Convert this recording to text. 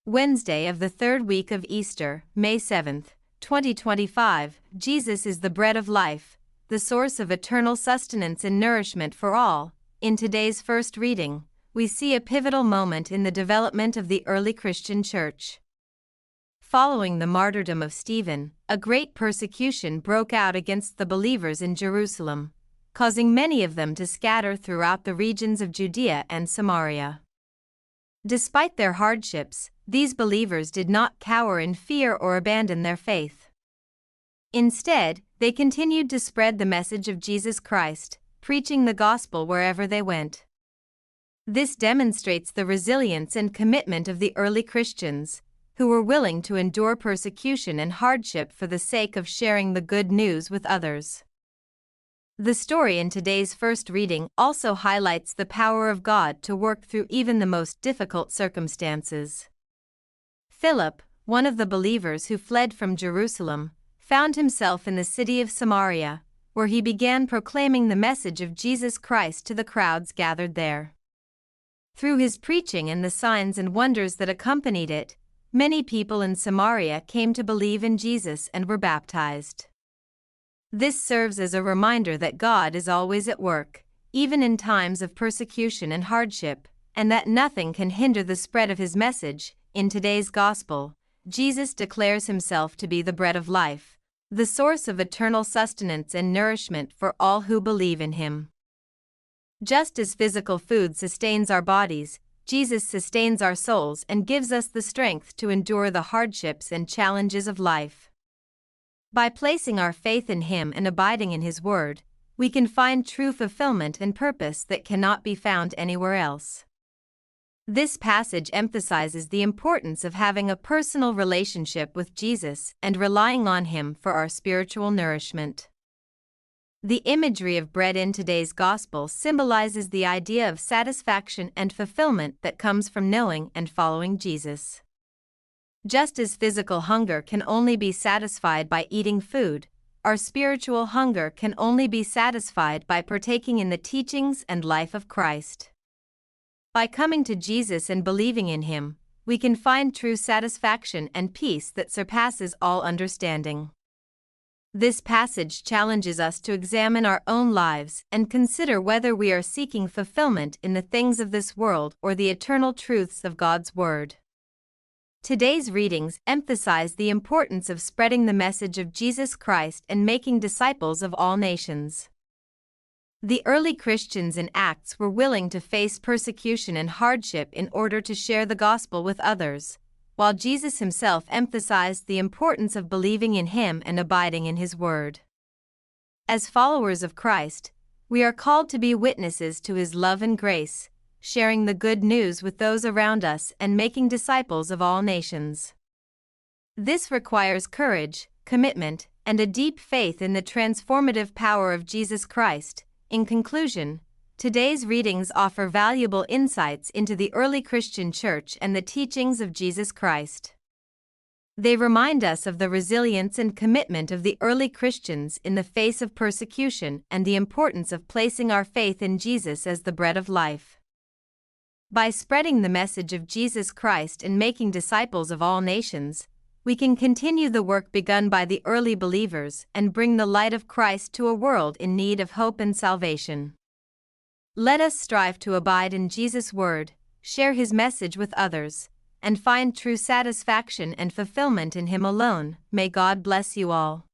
Wednesday of the third week of Easter, May 7, 2025, Jesus is the bread of life, the source of eternal sustenance and nourishment for all. In today's first reading, we see a pivotal moment in the development of the early Christian church. Following the martyrdom of Stephen, a great persecution broke out against the believers in Jerusalem, causing many of them to scatter throughout the regions of Judea and Samaria. Despite their hardships, these believers did not cower in fear or abandon their faith. Instead, they continued to spread the message of Jesus Christ, preaching the gospel wherever they went. This demonstrates the resilience and commitment of the early Christians, who were willing to endure persecution and hardship for the sake of sharing the good news with others. The story in today's first reading also highlights the power of God to work through even the most difficult circumstances. Philip, one of the believers who fled from Jerusalem, found himself in the city of Samaria, where he began proclaiming the message of Jesus Christ to the crowds gathered there. Through his preaching and the signs and wonders that accompanied it, many people in Samaria came to believe in Jesus and were baptized. This serves as a reminder that God is always at work, even in times of persecution and hardship, and that nothing can hinder the spread of his message. In today's gospel, Jesus declares himself to be the bread of life, the source of eternal sustenance and nourishment for all who believe in him. Just as physical food sustains our bodies, Jesus sustains our souls and gives us the strength to endure the hardships and challenges of life. By placing our faith in him and abiding in his word, we can find true fulfillment and purpose that cannot be found anywhere else. This passage emphasizes the importance of having a personal relationship with Jesus and relying on him for our spiritual nourishment. The imagery of bread in today's gospel symbolizes the idea of satisfaction and fulfillment that comes from knowing and following Jesus. Just as physical hunger can only be satisfied by eating food, our spiritual hunger can only be satisfied by partaking in the teachings and life of Christ. By coming to Jesus and believing in him, we can find true satisfaction and peace that surpasses all understanding. This passage challenges us to examine our own lives and consider whether we are seeking fulfillment in the things of this world or the eternal truths of God's Word. Today's readings emphasize the importance of spreading the message of Jesus Christ and making disciples of all nations. The early Christians in Acts were willing to face persecution and hardship in order to share the gospel with others, while Jesus himself emphasized the importance of believing in him and abiding in his word. As followers of Christ, we are called to be witnesses to his love and grace, sharing the good news with those around us and making disciples of all nations. This requires courage, commitment, and a deep faith in the transformative power of Jesus Christ. In conclusion, today's readings offer valuable insights into the early Christian church and the teachings of Jesus Christ. They remind us of the resilience and commitment of the early Christians in the face of persecution and the importance of placing our faith in Jesus as the bread of life. By spreading the message of Jesus Christ and making disciples of all nations, we can continue the work begun by the early believers and bring the light of Christ to a world in need of hope and salvation. Let us strive to abide in Jesus' word, share his message with others, and find true satisfaction and fulfillment in him alone. May God bless you all.